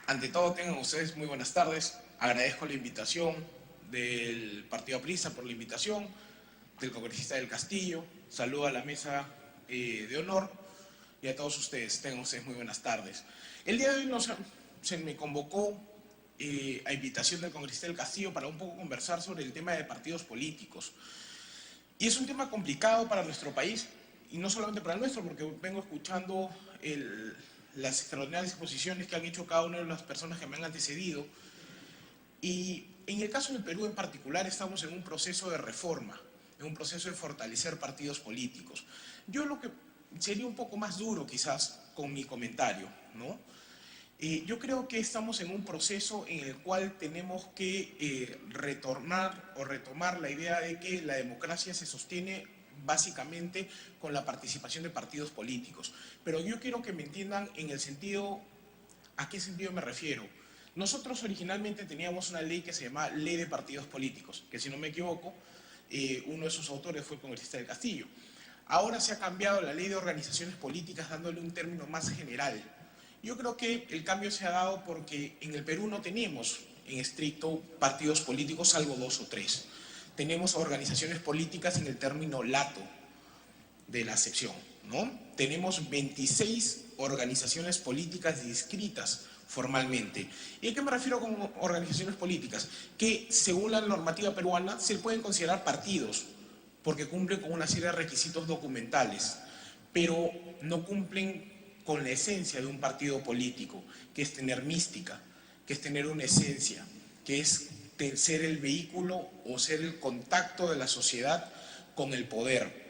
Ante todo, tengan ustedes muy buenas tardes. Agradezco la invitación del Partido Aprista por la invitación, del congresista del Castillo. Saludo a la mesa de honor y a todos ustedes. Tengan ustedes muy buenas tardes. El día de hoy se me convocó a invitación del congresista del Castillo para un poco conversar sobre el tema de partidos políticos. Y es un tema complicado para nuestro país, y no solamente para el nuestro, porque vengo escuchando las extraordinarias exposiciones que han hecho cada una de las personas que me han antecedido. Y en el caso del Perú en particular estamos en un proceso de reforma, en un proceso de fortalecer partidos políticos. Yo lo que sería un poco más duro quizás con mi comentario, ¿no? Yo creo que estamos en un proceso en el cual tenemos que retomar la idea de que la democracia se sostiene básicamente con la participación de partidos políticos. Pero yo quiero que me entiendan en el sentido, ¿a qué sentido me refiero? Nosotros originalmente teníamos una ley que se llamaba Ley de Partidos Políticos, que si no me equivoco, uno de sus autores fue el congresista del Castillo. Ahora se ha cambiado la Ley de Organizaciones Políticas dándole un término más general. Yo creo que el cambio se ha dado porque en el Perú no tenemos en estricto partidos políticos, salvo 2 o 3. Tenemos organizaciones políticas en el término lato de la acepción, ¿no? Tenemos 26 organizaciones políticas inscritas formalmente. ¿Y a qué me refiero con organizaciones políticas? Que según la normativa peruana se pueden considerar partidos, porque cumplen con una serie de requisitos documentales, pero no cumplen con la esencia de un partido político, que es tener mística, que es tener una esencia, que es ser el vehículo o ser el contacto de la sociedad con el poder.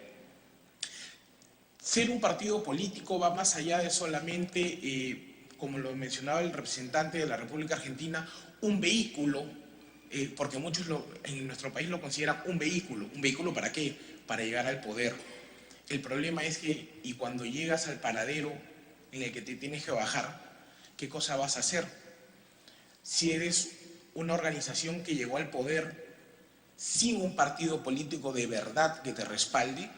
Ser un partido político va más allá de solamente, como lo mencionaba el representante de la República Argentina, un vehículo, porque muchos en nuestro país lo consideran un vehículo. ¿Un vehículo para qué? Para llegar al poder. El problema es que, y cuando llegas al paradero en el que te tienes que bajar, ¿qué cosa vas a hacer? Si eres una organización que llegó al poder sin un partido político de verdad que te respalde,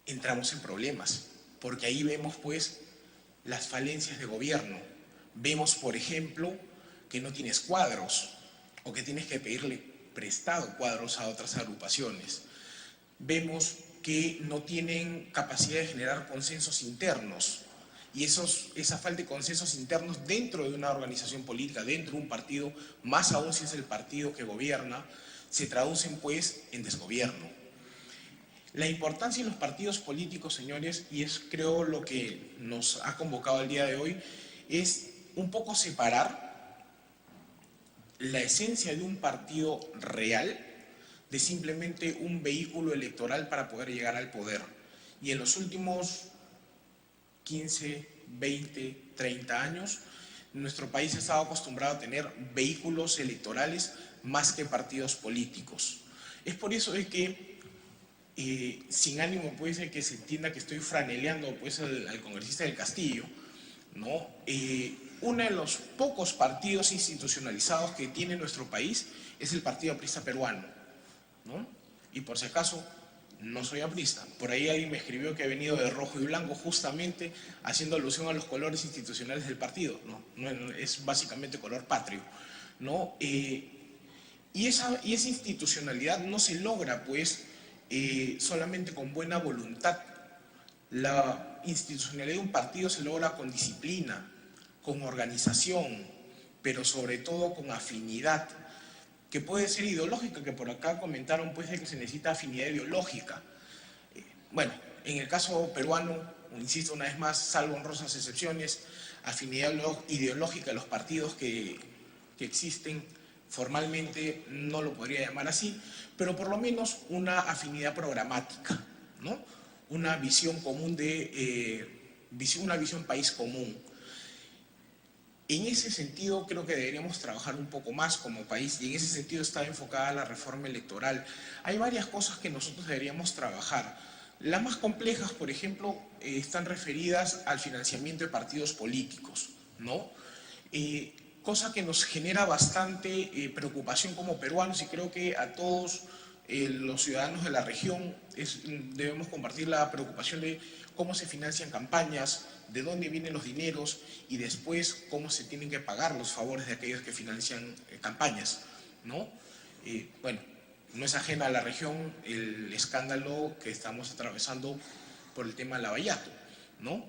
entramos en problemas, porque ahí vemos pues las falencias de gobierno. Vemos, por ejemplo, que no tienes cuadros o que tienes que pedirle prestado cuadros a otras agrupaciones. Vemos que no tienen capacidad de generar consensos internos, y esa falta de consensos internos dentro de una organización política, dentro de un partido, más aún si es el partido que gobierna, se traducen pues en desgobierno. La importancia de los partidos políticos, señores, y es creo lo que nos ha convocado el día de hoy, es un poco separar la esencia de un partido real de simplemente un vehículo electoral para poder llegar al poder. Y en los últimos 15, 20, 30 años, nuestro país ha estado acostumbrado a tener vehículos electorales más que partidos políticos. Es por eso de que, sin ánimo puede ser que se entienda que estoy franeleando pues al congresista del Castillo, ¿no? Uno de los pocos partidos institucionalizados que tiene nuestro país es el Partido Aprista Peruano, ¿no? Y por si acaso, no soy aprista. Por ahí alguien me escribió que he venido de rojo y blanco justamente haciendo alusión a los colores institucionales del partido. No es básicamente color patrio, ¿no? Y esa institucionalidad no se logra pues solamente con buena voluntad. La institucionalidad de un partido se logra con disciplina, con organización, pero sobre todo con afinidad, que puede ser ideológica, que por acá comentaron pues de que se necesita afinidad ideológica. Bueno, en el caso peruano, insisto una vez más, salvo honrosas excepciones, afinidad ideológica de los partidos que existen formalmente no lo podría llamar así, pero por lo menos una afinidad programática, ¿no? Una visión común una visión país común. En ese sentido creo que deberíamos trabajar un poco más como país, y en ese sentido está enfocada la reforma electoral. Hay varias cosas que nosotros deberíamos trabajar. Las más complejas, por ejemplo, están referidas al financiamiento de partidos políticos, ¿no? Cosa que nos genera bastante preocupación como peruanos, y creo que a todos los ciudadanos de la región debemos compartir la preocupación de cómo se financian campañas, de dónde vienen los dineros y después cómo se tienen que pagar los favores de aquellos que financian campañas, ¿no? Bueno, no es ajena a la región el escándalo que estamos atravesando por el tema de Lavallato, ¿no?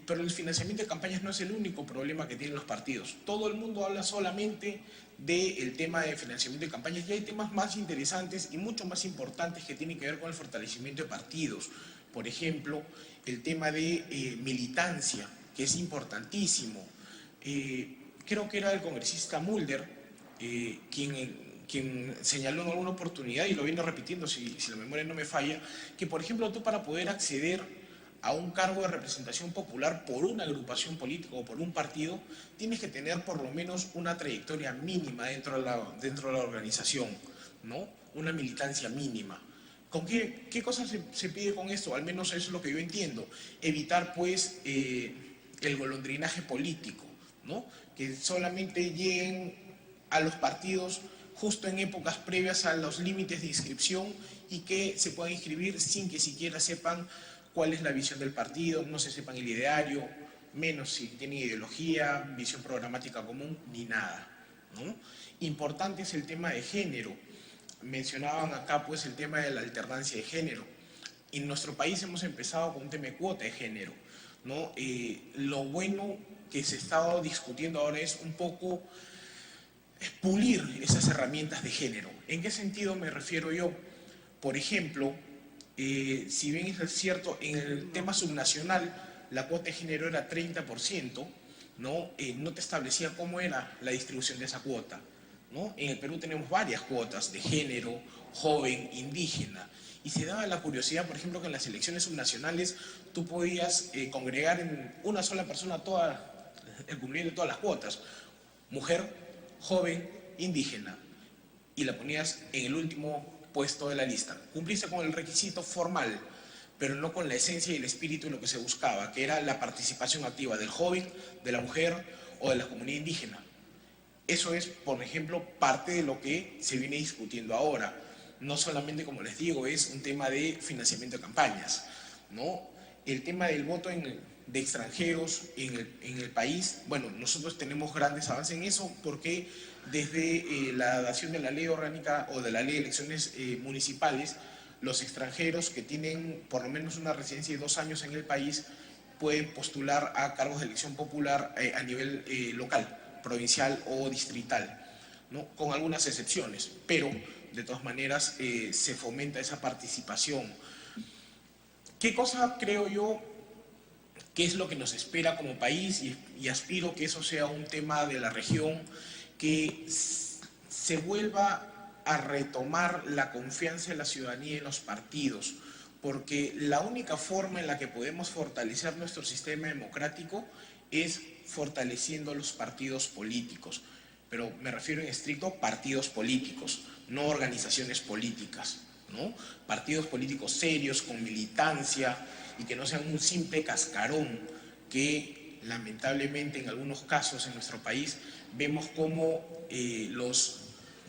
Pero el financiamiento de campañas no es el único problema que tienen los partidos. Todo el mundo habla solamente del tema de financiamiento de campañas y hay temas más interesantes y mucho más importantes que tienen que ver con el fortalecimiento de partidos. Por ejemplo, el tema de militancia, que es importantísimo. Creo que era el congresista Mulder quien señaló en alguna oportunidad, y lo viene repitiendo si la memoria no me falla, que por ejemplo tú para poder acceder a un cargo de representación popular por una agrupación política o por un partido, tienes que tener por lo menos una trayectoria mínima dentro de la organización, ¿no? Una militancia mínima. ¿Con qué cosas se pide con esto? Al menos eso es lo que yo entiendo. Evitar, pues, el golondrinaje político, ¿no? Que solamente lleguen a los partidos justo en épocas previas a los límites de inscripción y que se puedan inscribir sin que siquiera sepan cuál es la visión del partido, no se sepan el ideario, menos si tienen ideología, visión programática común, ni nada, ¿no? Importante es el tema de género. Mencionaban acá pues el tema de la alternancia de género. En nuestro país hemos empezado con un tema de cuota de género, ¿no? Lo bueno que se está discutiendo ahora es un poco pulir esas herramientas de género. ¿En qué sentido me refiero yo? Por ejemplo, si bien es cierto, en el tema subnacional la cuota de género era 30%, ¿no? No te establecía cómo era la distribución de esa cuota, ¿no? En el Perú tenemos varias cuotas de género, joven, indígena, y se daba la curiosidad, por ejemplo, que en las elecciones subnacionales tú podías congregar en una sola persona el cumplimiento de todas las cuotas, mujer, joven, indígena, y la ponías en el último puesto de la lista. Cumpliste con el requisito formal, pero no con la esencia y el espíritu de lo que se buscaba, que era la participación activa del joven, de la mujer o de la comunidad indígena. Eso es, por ejemplo, parte de lo que se viene discutiendo ahora. No solamente, como les digo, es un tema de financiamiento de campañas, ¿no? El tema del voto de extranjeros en el país, bueno, nosotros tenemos grandes avances en eso porque desde la dación de la ley orgánica o de la ley de elecciones municipales, los extranjeros que tienen por lo menos una residencia de 2 años en el país pueden postular a cargos de elección popular a nivel local, provincial o distrital, ¿no? Con algunas excepciones, pero de todas maneras se fomenta esa participación. ¿Qué cosa creo yo que es lo que nos espera como país? Y aspiro que eso sea un tema de la región, que se vuelva a retomar la confianza de la ciudadanía en los partidos, porque la única forma en la que podemos fortalecer nuestro sistema democrático es fortaleciendo los partidos políticos, pero me refiero en estricto partidos políticos, no organizaciones políticas, ¿no? Partidos políticos serios, con militancia y que no sean un simple cascarón que lamentablemente en algunos casos en nuestro país vemos como los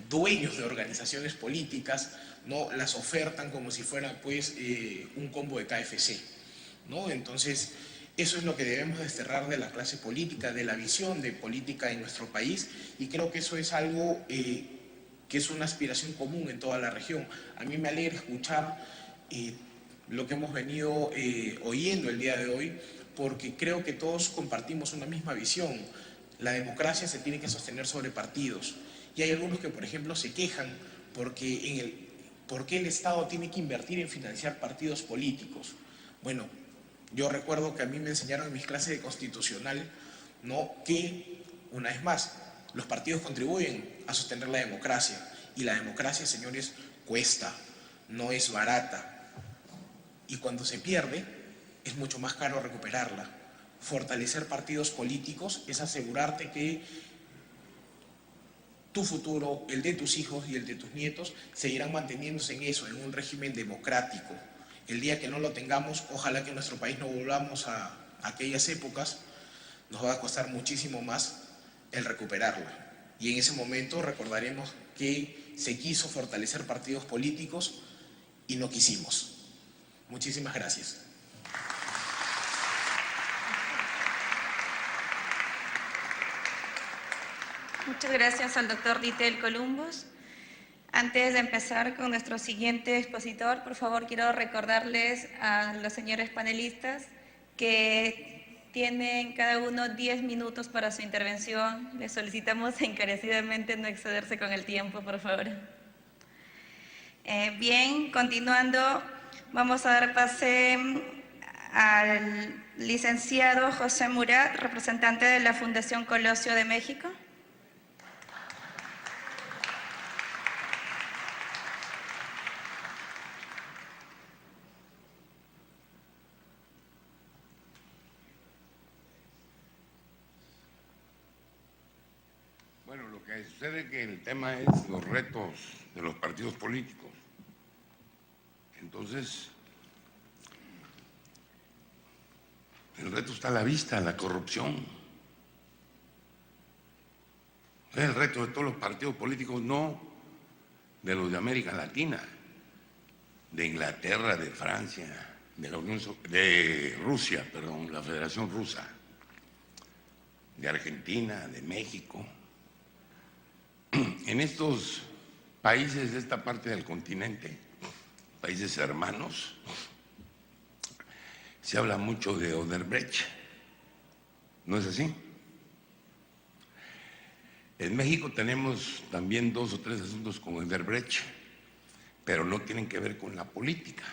dueños de organizaciones políticas, ¿no? Las ofertan como si fuera pues un combo de KFC, ¿no? Entonces eso es lo que debemos desterrar de la clase política, de la visión de política en nuestro país, y creo que eso es algo que es una aspiración común en toda la región. A mí me alegra escuchar lo que hemos venido oyendo el día de hoy, porque creo que todos compartimos una misma visión. La democracia se tiene que sostener sobre partidos. Y hay algunos que, por ejemplo, se quejan porque el Estado tiene que invertir en financiar partidos políticos. Bueno, yo recuerdo que a mí me enseñaron en mis clases de constitucional, ¿no?, que, una vez más, los partidos contribuyen a sostener la democracia. Y la democracia, señores, cuesta, no es barata. Y cuando se pierde, es mucho más caro recuperarla. Fortalecer partidos políticos es asegurarte que tu futuro, el de tus hijos y el de tus nietos, seguirán manteniéndose en eso, en un régimen democrático. El día que no lo tengamos, ojalá que en nuestro país no volvamos a aquellas épocas, nos va a costar muchísimo más el recuperarla. Y en ese momento recordaremos que se quiso fortalecer partidos políticos y no quisimos. Muchísimas gracias. Muchas gracias al doctor Ditel Columbus. Antes de empezar con nuestro siguiente expositor, por favor, quiero recordarles a los señores panelistas que tienen cada uno 10 minutos para su intervención. Les solicitamos encarecidamente no excederse con el tiempo, por favor. Bien, continuando, vamos a dar pase al licenciado José Murat, representante de la Fundación Colosio de México. Bueno, lo que sucede es que el tema es los retos de los partidos políticos. Entonces, el reto está a la vista, la corrupción. Es el reto de todos los partidos políticos, no de los de América Latina, de Inglaterra, de Francia, de Rusia, perdón, la Federación Rusa, de Argentina, de México. En estos países de esta parte del continente, países hermanos, se habla mucho de Odebrecht, ¿no es así? En México tenemos también 2 o 3 asuntos con Odebrecht, pero no tienen que ver con la política,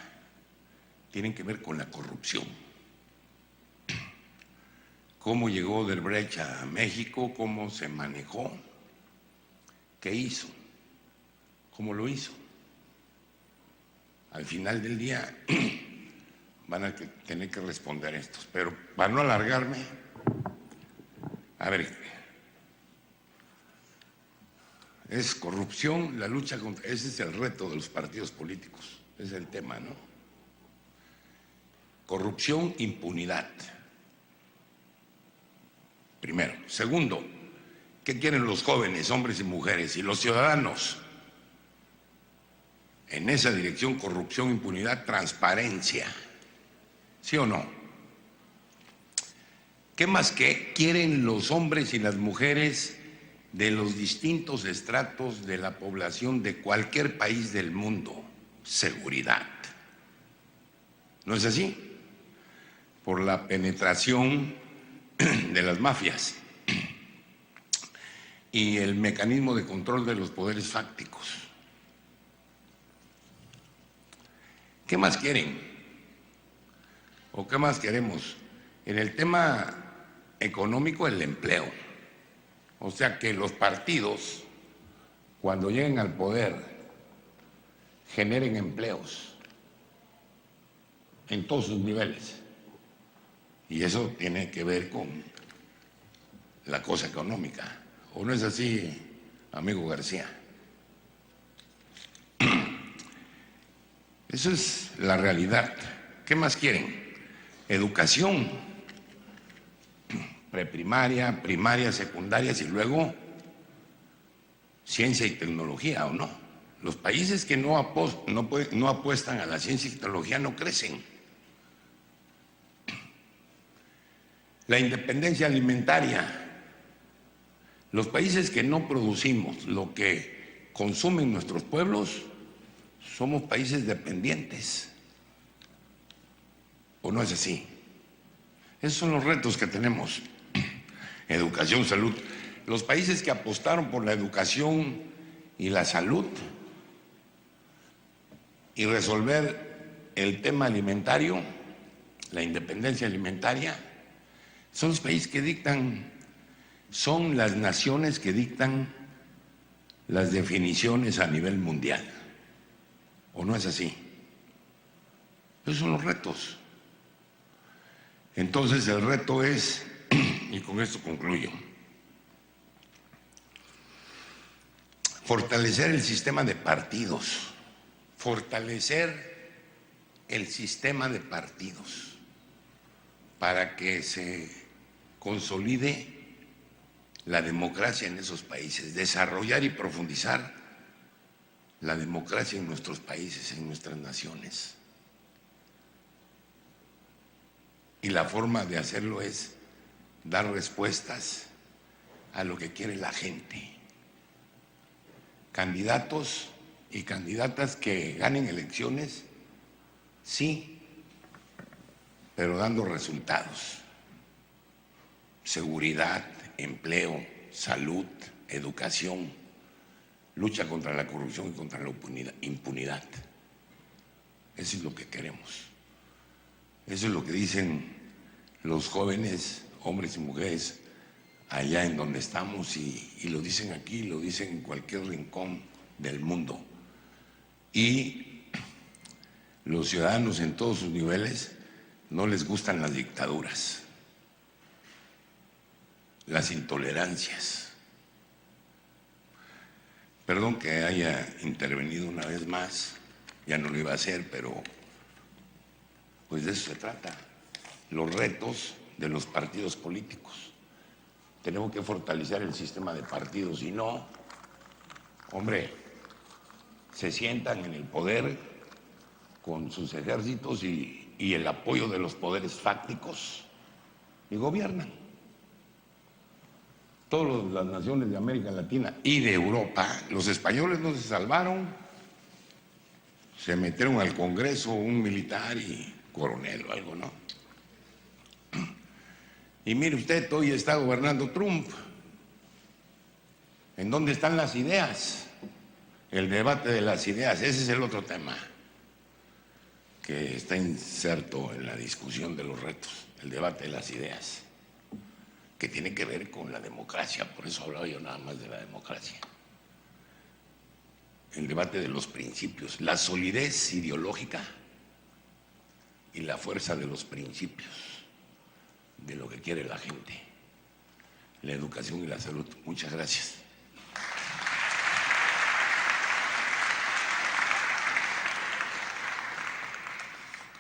tienen que ver con la corrupción. ¿Cómo llegó Odebrecht a México? ¿Cómo se manejó? ¿Qué hizo? ¿Cómo lo hizo? Al final del día van a tener que responder estos, pero para no alargarme, a ver, es corrupción, la lucha contra, ese es el reto de los partidos políticos, ese es el tema, ¿no? Corrupción, impunidad. Primero. Segundo, ¿qué quieren los jóvenes, hombres y mujeres, y los ciudadanos? En esa dirección, corrupción, impunidad, transparencia. ¿Sí o no? ¿Qué más que quieren los hombres y las mujeres de los distintos estratos de la población de cualquier país del mundo? Seguridad. ¿No es así? Por la penetración de las mafias y el mecanismo de control de los poderes fácticos. ¿Qué más quieren? ¿O qué más queremos? En el tema económico, el empleo. O sea, que los partidos, cuando lleguen al poder, generen empleos en todos sus niveles. Y eso tiene que ver con la cosa económica. ¿O no es así, amigo García? Eso es la realidad. ¿Qué más quieren? Educación, preprimaria, primaria, secundarias y luego ciencia y tecnología, ¿o no? Los países que no apuestan a la ciencia y tecnología no crecen. La independencia alimentaria. Los países que no producimos lo que consumen nuestros pueblos, somos países dependientes. ¿O no es así? Esos son los retos que tenemos. Educación, salud. Los países que apostaron por la educación y la salud y resolver el tema alimentario, la independencia alimentaria, son los países que dictan, son las naciones que dictan las definiciones a nivel mundial. ¿O no es así? Esos son los retos. Entonces el reto es, y con esto concluyo, fortalecer el sistema de partidos, fortalecer el sistema de partidos para que se consolide la democracia en esos países, desarrollar y profundizar la democracia en nuestros países, en nuestras naciones. Y la forma de hacerlo es dar respuestas a lo que quiere la gente. Candidatos y candidatas que ganen elecciones, sí, pero dando resultados. Seguridad, empleo, salud, educación, lucha contra la corrupción y contra la impunidad. Eso es lo que queremos. Eso es lo que dicen los jóvenes, hombres y mujeres, allá en donde estamos, y lo dicen aquí, lo dicen en cualquier rincón del mundo. Y los ciudadanos en todos sus niveles no les gustan las dictaduras, las intolerancias. Perdón que haya intervenido una vez más, ya no lo iba a hacer, pero pues de eso se trata, los retos de los partidos políticos. Tenemos que fortalecer el sistema de partidos, si no, hombre, se sientan en el poder con sus ejércitos y el apoyo de los poderes fácticos y gobiernan. Todas las naciones de América Latina y de Europa, los españoles no se salvaron, se metieron al Congreso un militar y coronel o algo, ¿no? Y mire usted, hoy está gobernando Trump. ¿En dónde están las ideas? El debate de las ideas, ese es el otro tema que está inserto en la discusión de los retos, el debate de las ideas, que tiene que ver con la democracia, por eso hablaba yo nada más de la democracia. El debate de los principios, la solidez ideológica y la fuerza de los principios, de lo que quiere la gente, la educación y la salud. Muchas gracias.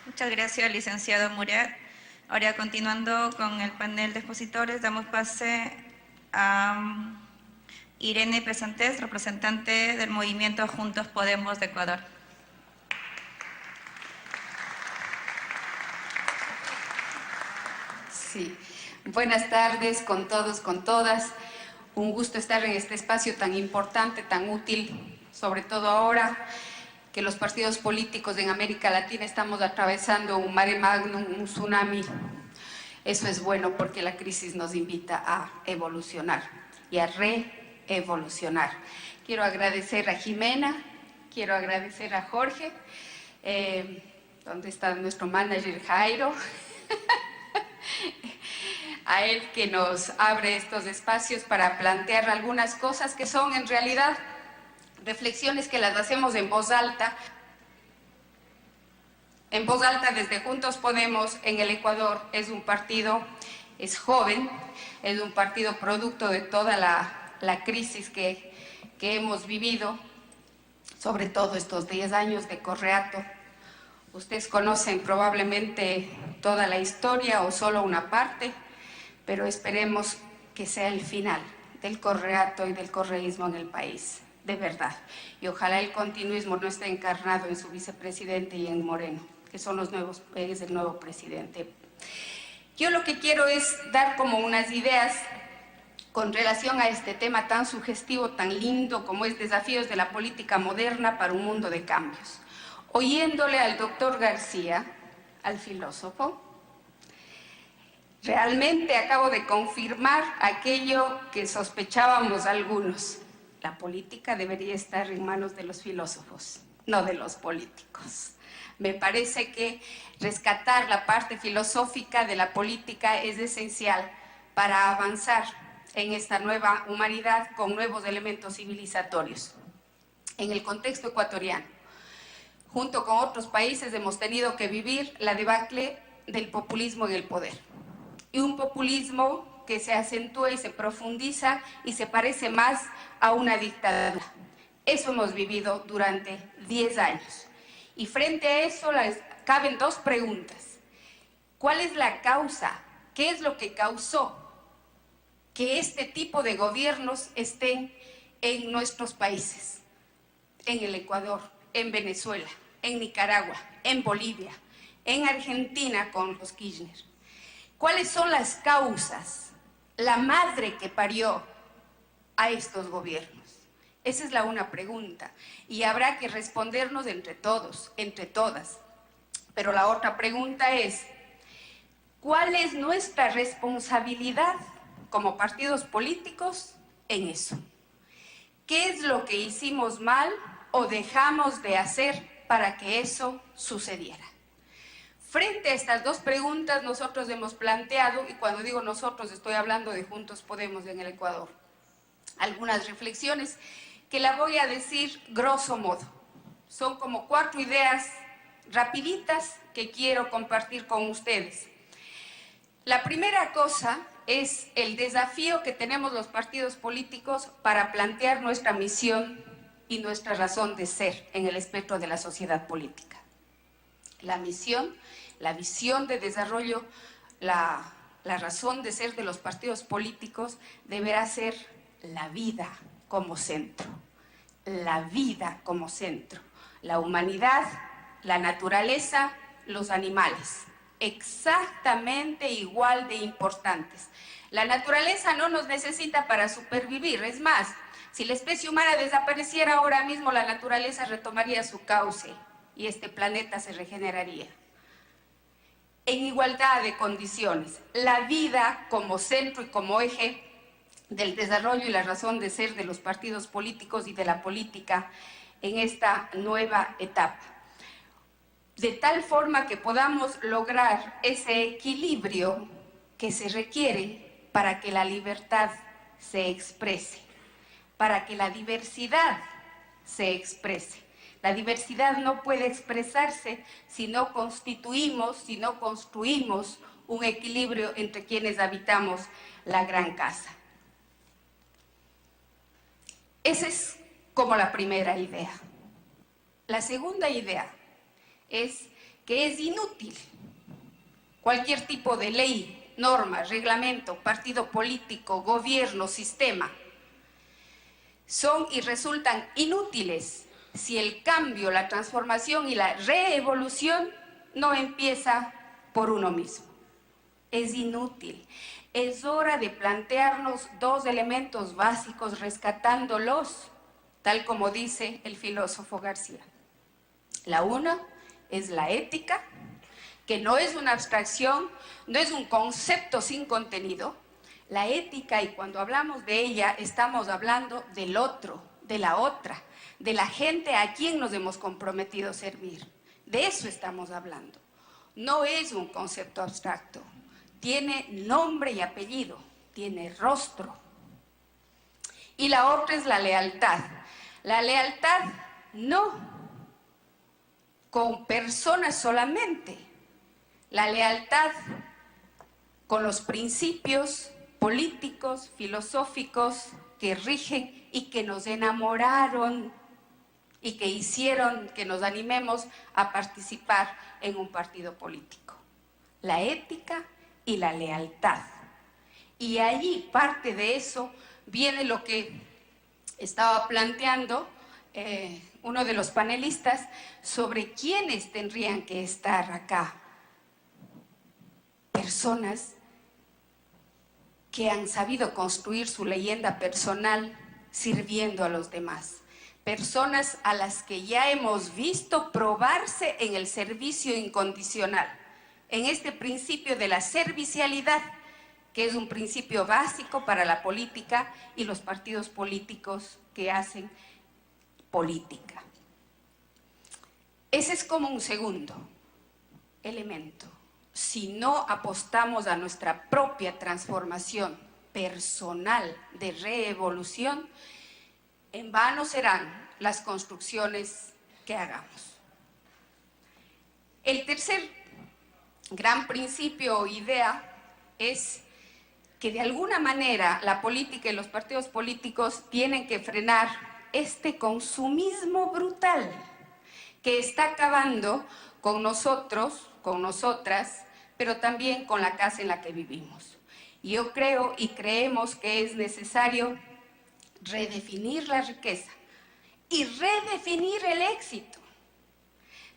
Muchas gracias, licenciado Murat. Ahora, continuando con el panel de expositores, damos pase a Irene Pesantes, representante del movimiento Juntos Podemos de Ecuador. Sí, buenas tardes con todos, con todas. Un gusto estar en este espacio tan importante, tan útil, sobre todo ahora que los partidos políticos en América Latina estamos atravesando un mare magnum, un tsunami. Eso es bueno porque la crisis nos invita a evolucionar y a reevolucionar. Quiero agradecer a Jimena, quiero agradecer a Jorge, ¿dónde está nuestro manager Jairo? A él que nos abre estos espacios para plantear algunas cosas que son en realidad reflexiones que las hacemos en voz alta desde Juntos Podemos en el Ecuador. Es un partido, es joven, es un partido producto de toda la crisis que hemos vivido, sobre todo estos 10 años de Correato. Ustedes conocen probablemente toda la historia o solo una parte, pero esperemos que sea el final del Correato y del correísmo en el país, de verdad. Y ojalá el continuismo no esté encarnado en su vicepresidente y en Moreno, que son es el nuevo presidente. Yo lo que quiero es dar como unas ideas con relación a este tema tan sugestivo, tan lindo como es Desafíos de la Política Moderna para un Mundo de Cambios. Oyéndole al doctor García, al filósofo, realmente acabo de confirmar aquello que sospechábamos algunos. La política debería estar en manos de los filósofos, no de los políticos. Me parece que rescatar la parte filosófica de la política es esencial para avanzar en esta nueva humanidad con nuevos elementos civilizatorios. En el contexto ecuatoriano, junto con otros países, hemos tenido que vivir la debacle del populismo en el poder. Y un populismo que se acentúa y se profundiza y se parece más a una dictadura. Eso hemos vivido durante 10 años. Y frente a eso caben dos preguntas. ¿Cuál es la causa? ¿Qué es lo que causó que este tipo de gobiernos estén en nuestros países? en el Ecuador, en Venezuela, en Nicaragua, en Bolivia, en Argentina con los Kirchner. ¿Cuáles son las causas, la madre que parió a estos gobiernos? Esa es una pregunta y habrá que respondernos entre todos, entre todas. Pero la otra pregunta es, ¿cuál es nuestra responsabilidad como partidos políticos en eso? ¿Qué es lo que hicimos mal o dejamos de hacer para que eso sucediera? Frente a estas dos preguntas nosotros hemos planteado, y cuando digo nosotros estoy hablando de Juntos Podemos en el Ecuador, algunas reflexiones que la voy a decir grosso modo. Son como 4 ideas rapiditas que quiero compartir con ustedes. La primera cosa es el desafío que tenemos los partidos políticos para plantear nuestra misión y nuestra razón de ser en el espectro de la sociedad política. La misión, la visión de desarrollo, la razón de ser de los partidos políticos deberá ser la vida como centro. La vida como centro. La humanidad, la naturaleza, los animales. Exactamente igual de importantes. La naturaleza no nos necesita para supervivir, es más, si la especie humana desapareciera ahora mismo, la naturaleza retomaría su cauce y este planeta se regeneraría. En igualdad de condiciones, la vida como centro y como eje del desarrollo y la razón de ser de los partidos políticos y de la política en esta nueva etapa. De tal forma que podamos lograr ese equilibrio que se requiere para que la libertad se exprese, para que la diversidad se exprese. La diversidad no puede expresarse si no constituimos, si no construimos un equilibrio entre quienes habitamos la gran casa. Esa es como la primera idea. La segunda idea es que es inútil cualquier tipo de ley, norma, reglamento, partido político, gobierno, sistema. Son y resultan inútiles si el cambio, la transformación y la reevolución no empieza por uno mismo. Es inútil. Es hora de plantearnos 2 elementos básicos, rescatándolos, tal como dice el filósofo García. La una es la ética, que no es una abstracción, no es un concepto sin contenido. La ética, y cuando hablamos de ella, estamos hablando del otro, de la otra, de la gente a quien nos hemos comprometido a servir. De eso estamos hablando. No es un concepto abstracto. Tiene nombre y apellido, tiene rostro. Y la otra es la lealtad. La lealtad no con personas solamente. La lealtad con los principios políticos, filosóficos que rigen y que nos enamoraron y que hicieron que nos animemos a participar en un partido político. La ética y la lealtad. Y allí parte de eso viene lo que estaba planteando uno de los panelistas sobre quiénes tendrían que estar acá. Personas que han sabido construir su leyenda personal sirviendo a los demás. Personas a las que ya hemos visto probarse en el servicio incondicional, en este principio de la servicialidad, que es un principio básico para la política y los partidos políticos que hacen política. Ese es como un segundo elemento. Si no apostamos a nuestra propia transformación personal de reevolución, en vano serán las construcciones que hagamos. El tercer gran principio o idea es que de alguna manera la política y los partidos políticos tienen que frenar este consumismo brutal que está acabando con nosotros, con nosotras, pero también con la casa en la que vivimos. Yo creo y creemos que es necesario redefinir la riqueza, y redefinir el éxito.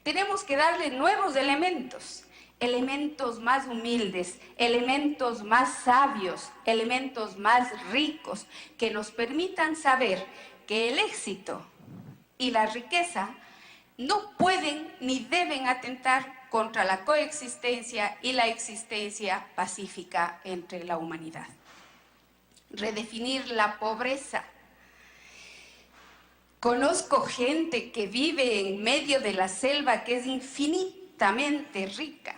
Tenemos que darle nuevos elementos, elementos más humildes, elementos más sabios, elementos más ricos, que nos permitan saber que el éxito y la riqueza no pueden ni deben atentar contra la coexistencia y la existencia pacífica entre la humanidad. Redefinir la pobreza. Conozco gente que vive en medio de la selva que es infinitamente rica.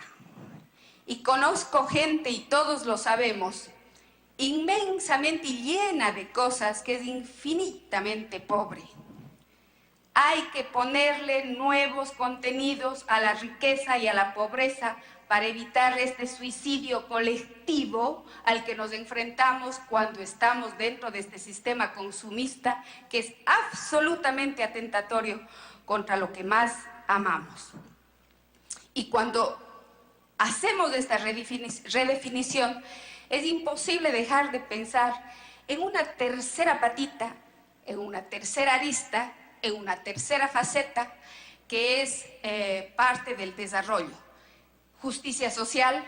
Y conozco gente, y todos lo sabemos, inmensamente llena de cosas que es infinitamente pobre. Hay que ponerle nuevos contenidos a la riqueza y a la pobreza para evitar este suicidio colectivo al que nos enfrentamos cuando estamos dentro de este sistema consumista que es absolutamente atentatorio contra lo que más amamos. Y cuando hacemos esta redefinición, es imposible dejar de pensar en una tercera patita, en una tercera arista, en una tercera faceta que es parte del desarrollo. Justicia social,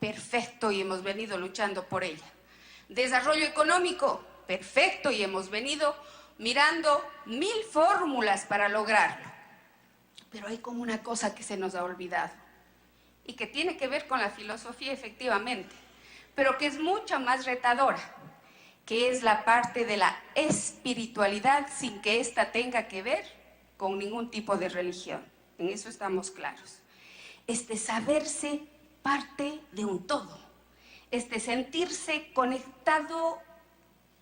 perfecto, y hemos venido luchando por ella. Desarrollo económico, perfecto, y hemos venido mirando 1000 fórmulas para lograrlo. Pero hay como una cosa que se nos ha olvidado y que tiene que ver con la filosofía, efectivamente, pero que es mucho más retadora, que es la parte de la espiritualidad sin que ésta tenga que ver con ningún tipo de religión. En eso estamos claros. Saberse parte de un todo, sentirse conectado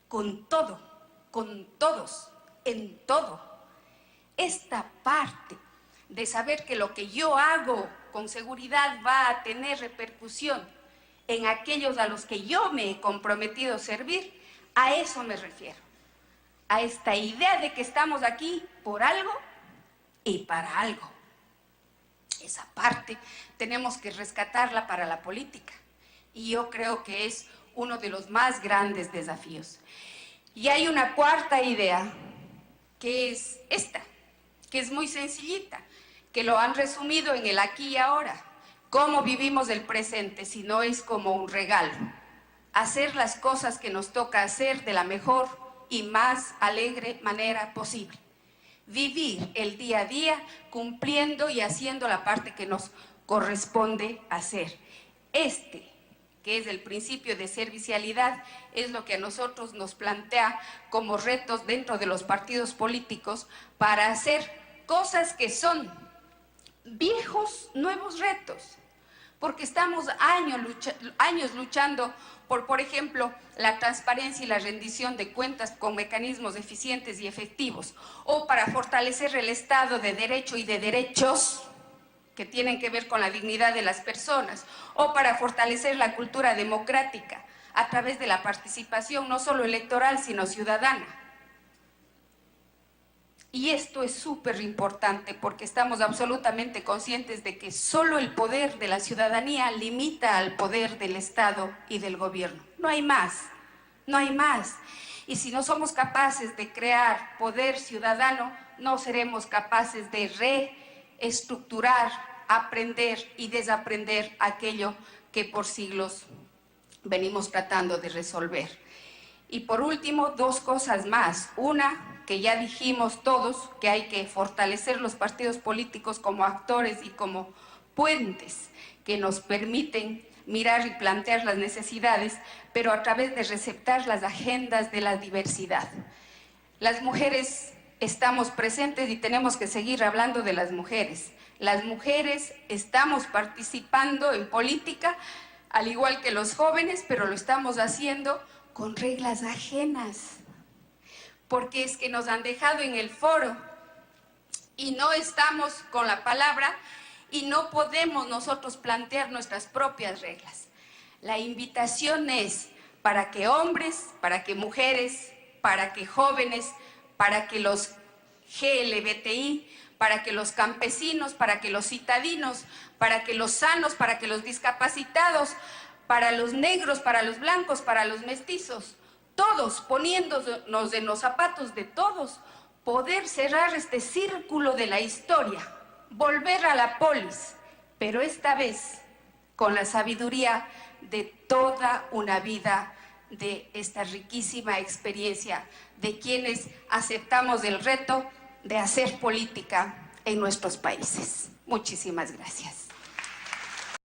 con todo, con todos, en todo. Esta parte de saber que lo que yo hago con seguridad va a tener repercusión en aquellos a los que yo me he comprometido a servir, a eso me refiero. A esta idea de que estamos aquí por algo y para algo. Esa parte tenemos que rescatarla para la política. Y yo creo que es uno de los más grandes desafíos. Y hay una cuarta idea, que es esta, que es muy sencillita, que lo han resumido en el aquí y ahora. ¿Cómo vivimos el presente si no es como un regalo? Hacer las cosas que nos toca hacer de la mejor y más alegre manera posible. Vivir el día a día cumpliendo y haciendo la parte que nos corresponde hacer. Que es el principio de servicialidad, es lo que a nosotros nos plantea como retos dentro de los partidos políticos para hacer cosas que son viejos, nuevos retos. Porque estamos años luchando por ejemplo, la transparencia y la rendición de cuentas con mecanismos eficientes y efectivos, o para fortalecer el Estado de Derecho y de derechos que tienen que ver con la dignidad de las personas, o para fortalecer la cultura democrática a través de la participación no solo electoral, sino ciudadana. Y esto es súper importante porque estamos absolutamente conscientes de que solo el poder de la ciudadanía limita al poder del Estado y del gobierno. No hay más, no hay más. Y si no somos capaces de crear poder ciudadano, no seremos capaces de reestructurar, aprender y desaprender aquello que por siglos venimos tratando de resolver. Y por último, dos cosas más. Una, que ya dijimos todos que hay que fortalecer los partidos políticos como actores y como puentes que nos permiten mirar y plantear las necesidades, pero a través de receptar las agendas de la diversidad. Las mujeres estamos presentes y tenemos que seguir hablando de las mujeres. Las mujeres estamos participando en política, al igual que los jóvenes, pero lo estamos haciendo con reglas ajenas. Porque es que nos han dejado en el foro y no estamos con la palabra y no podemos nosotros plantear nuestras propias reglas. La invitación es para que hombres, para que mujeres, para que jóvenes, para que los GLBTI, para que los campesinos, para que los citadinos, para que los sanos, para que los discapacitados, para los negros, para los blancos, para los mestizos, todos poniéndonos en los zapatos de todos, poder cerrar este círculo de la historia, volver a la polis, pero esta vez con la sabiduría de toda una vida, de esta riquísima experiencia de quienes aceptamos el reto de hacer política en nuestros países. Muchísimas gracias.